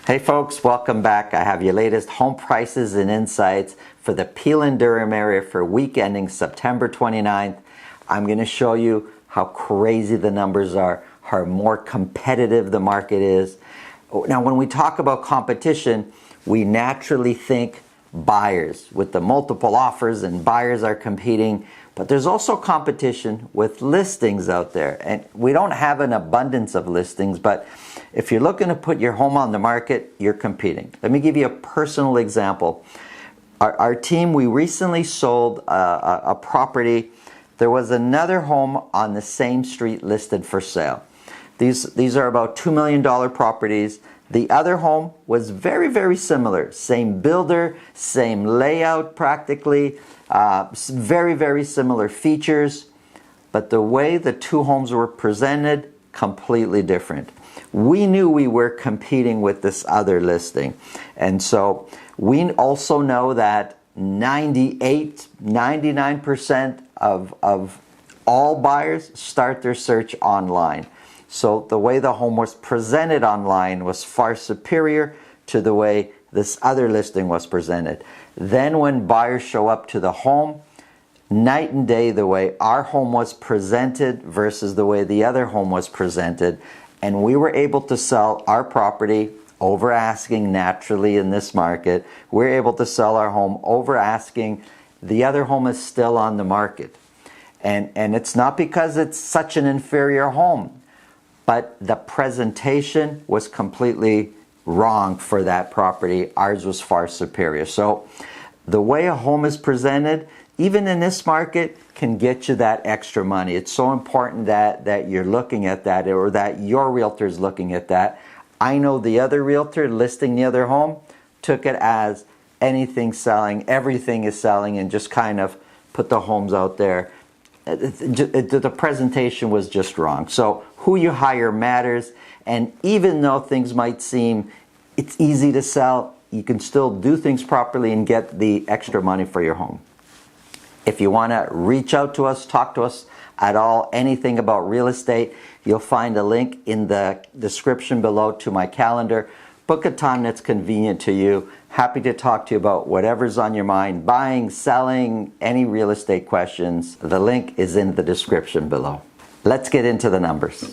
Hey folks, welcome back. I have your latest home prices and insights for the Peel and Durham area for week ending September 29th. I'm going to show you how crazy the numbers are, how more competitive the market is. Now, when we talk about competition, we naturally think buyers with the multiple offers and buyers are competing, but there's also competition with listings out there. And we don't have an abundance of listings, but if you're looking to put your home on the market, you're competing. Let me give you a personal example. Our team, we recently sold a property. There was another home on the same street listed for sale. These are about $2 million properties. The other home was very, very similar. Same builder, same layout practically, very, very similar features. But the way the two homes were presented, completely different. We knew we were competing with this other listing. And so we also know that 99% of all buyers start their search online. So the way the home was presented online was far superior to the way this other listing was presented. Then when buyers show up to the home, night and day the way our home was presented versus the way the other home was presented. And we were able to sell our property over asking naturally in this market. We're able to sell our home over asking. The other home is still on the market. And it's not because it's such an inferior home, but the presentation was completely wrong for that property. Ours was far superior. So the way a home is presented, even in this market, can get you that extra money. It's so important that you're looking at that, or that your realtor is looking at that. I know the other realtor listing the other home took it as anything selling, everything is selling, and just kind of put the homes out there. The presentation was just wrong. So who you hire matters, and even though things might seem it's easy to sell, you can still do things properly and get the extra money for your home. If you want to reach out to us, talk to us at all, anything about real estate, you'll find a link in the description below to my calendar. Book a time that's convenient to you. Happy to talk to you about whatever's on your mind, buying, selling, any real estate questions. The link is in the description below. Let's get into the numbers.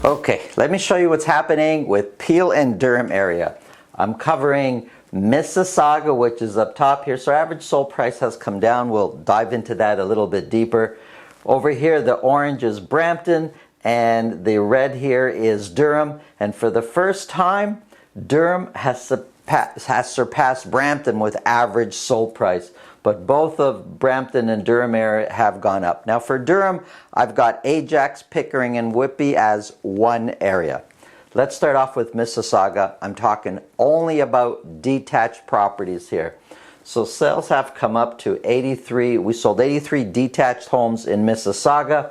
Okay, let me show you what's happening with Peel and Durham area. I'm covering Mississauga, which is up top here. So our average sold price has come down. We'll dive into that a little bit deeper. Over here, the orange is Brampton, and the red here is Durham. And for the first time, Durham has surpassed Brampton with average sold price. But both of Brampton and Durham area have gone up. Now for Durham, I've got Ajax, Pickering, and Whitby as one area. Let's start off with Mississauga. I'm talking only about detached properties here. So sales have come up to 83. We sold 83 detached homes in Mississauga.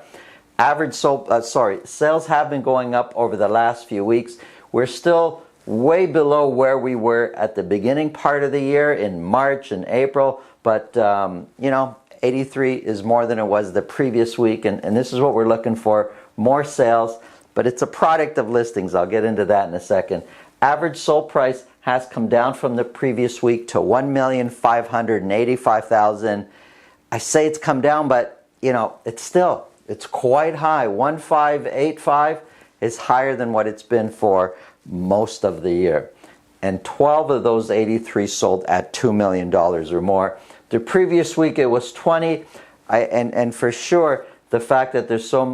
Sales have been going up over the last few weeks. We're still way below where we were at the beginning part of the year in March and April. But, 83 is more than it was the previous week. And this is what we're looking for, more sales. But it's a product of listings. I'll get into that in a second. Average sold price has come down from the previous week to $1,585,000. I say it's come down, but, it's quite high. 1,585 is higher than what it's been for most of the year. And 12 of those 83 sold at $2 million or more. The previous week it was 20, and for sure the fact that there's so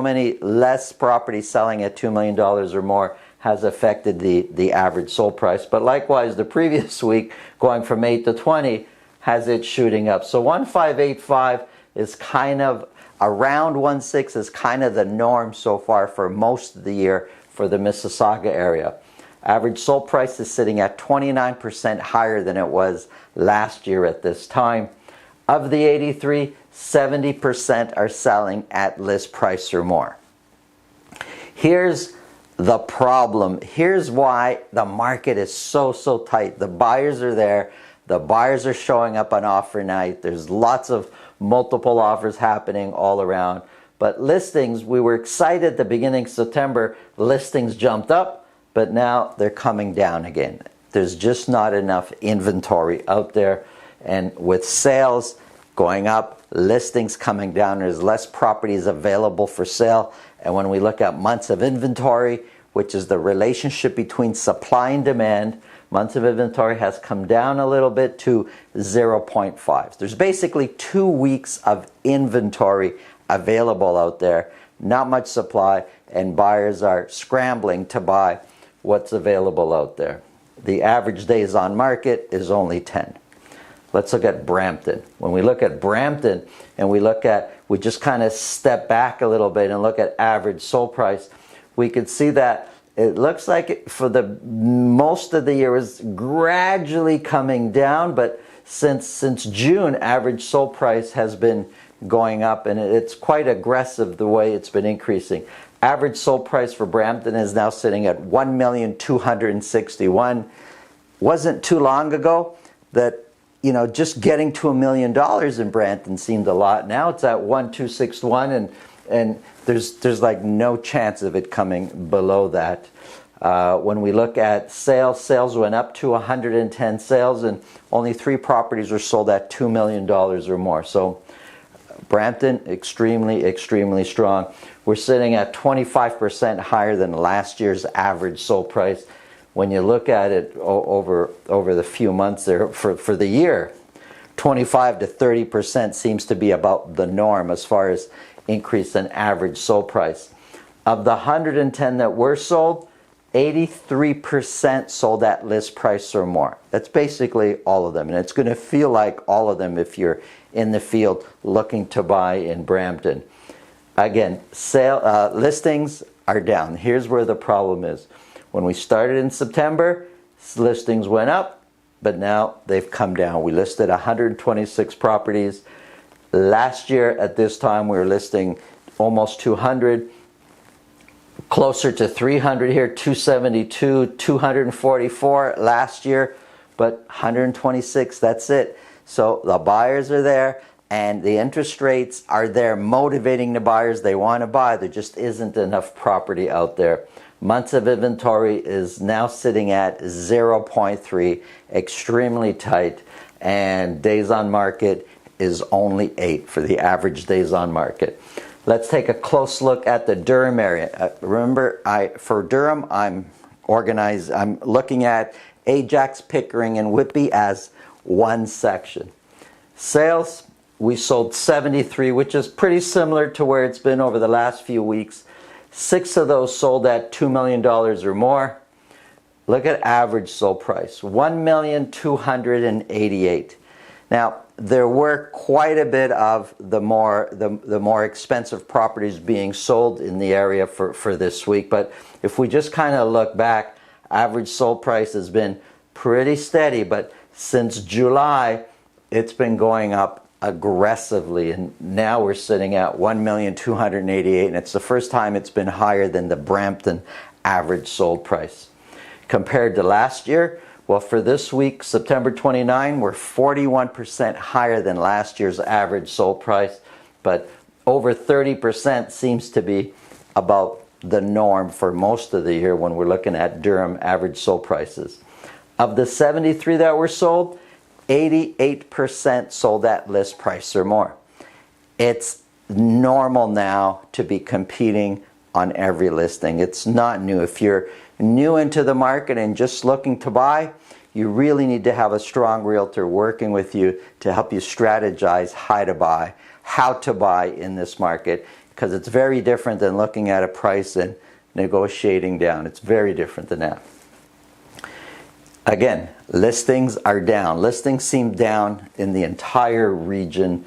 many less properties selling at $2 million or more has affected the average sold price. But likewise, the previous week going from 8 to 20 has it shooting up. So 1,585 is kind of around 1.6 is kind of the norm so far for most of the year for the Mississauga area. Average sold price is sitting at 29% higher than it was last year at this time. Of the 83, 70% are selling at list price or more. Here's the problem. Here's why the market is so tight. The buyers are there. The buyers are showing up on offer night. There's lots of multiple offers happening all around. But listings, we were excited at the beginning of September. Listings jumped up, but now they're coming down again. There's just not enough inventory out there. And with sales going up, listings coming down, there's less properties available for sale. And when we look at months of inventory, which is the relationship between supply and demand, months of inventory has come down a little bit to 0.5. There's basically 2 weeks of inventory available out there, not much supply, and buyers are scrambling to buy what's available out there. The average days on market is only 10. Let's look at Brampton. When we look at Brampton and we just kind of step back a little bit and look at average sold price, we could see that it looks like for the most of the year is gradually coming down, but since June, average sold price has been going up, and it's quite aggressive the way it's been increasing. Average sold price for Brampton is now sitting at $1,261,000. Wasn't too long ago that just getting to $1 million in Brampton seemed a lot. Now it's at 1,261, and there's like no chance of it coming below that. When we look at sales went up to 110 sales, and only 3 properties were sold at $2 million or more. So Brampton, extremely strong. We're sitting at 25% higher than last year's average sold price. When you look at it over the few months there for the year, 25 to 30% seems to be about the norm as far as increase in average sold price. Of the 110 that were sold, 83% sold at list price or more. That's basically all of them, and it's going to feel like all of them if you're in the field looking to buy in Brampton. Again, listings are down. Here's where the problem is. When we started in September, listings went up, but now they've come down. We listed 126 properties. Last year at this time, we were listing almost 200, closer to 300 here, 272, 244 last year, but 126, that's it. So the buyers are there, and the interest rates are there motivating the buyers. They want to buy. There just isn't enough property out there. Months of inventory is now sitting at 0.3, extremely tight, and days on market is only 8 for the average days on market. Let's take a close look at the Durham area. Remember, for Durham, I'm looking at Ajax, Pickering, and Whitby as one section. Sales, we sold 73, which is pretty similar to where it's been over the last few weeks. 6 of those sold at $2 million or more. Look at average sold price, $1,288,000. Now, there were quite a bit of the more expensive properties being sold in the area for this week. But if we just kind of look back, average sold price has been pretty steady. But since July, it's been going up aggressively, and now we're sitting at $1,288,000, and it's the first time it's been higher than the Brampton average sold price. Compared to last year, well, for this week, September 29, we're 41% higher than last year's average sold price, but over 30% seems to be about the norm for most of the year when we're looking at Durham average sold prices. Of the 73 that were sold, 88% sold at list price or more. It's normal now to be competing on every listing. It's not new. If you're new into the market and just looking to buy, you really need to have a strong realtor working with you to help you strategize how to buy in this market, because it's very different than looking at a price and negotiating down. It's very different than that. Again, listings are down. Listings seem down in the entire region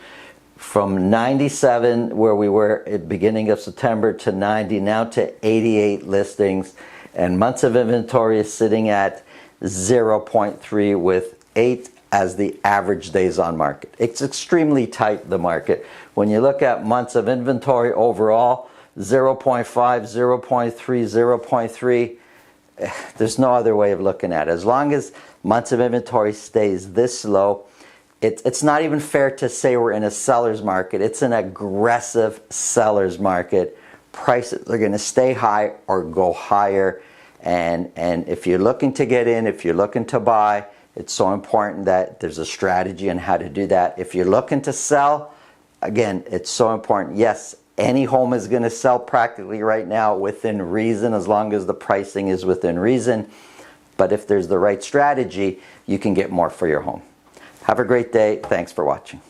from 97, where we were at the beginning of September, to 90, now to 88 listings. And months of inventory is sitting at 0.3 with 8 as the average days on market. It's extremely tight, the market. When you look at months of inventory overall, 0.5, 0.3, 0.3. There's no other way of looking at it. As long as months of inventory stays this low, it's not even fair to say we're in a seller's market. It's an aggressive seller's market. Prices are going to stay high or go higher. And if you're looking to get in, if you're looking to buy, it's so important that there's a strategy on how to do that. If you're looking to sell, again, it's so important. Yes, any home is going to sell practically right now within reason, as long as the pricing is within reason. But if there's the right strategy, you can get more for your home. Have a great day. Thanks for watching.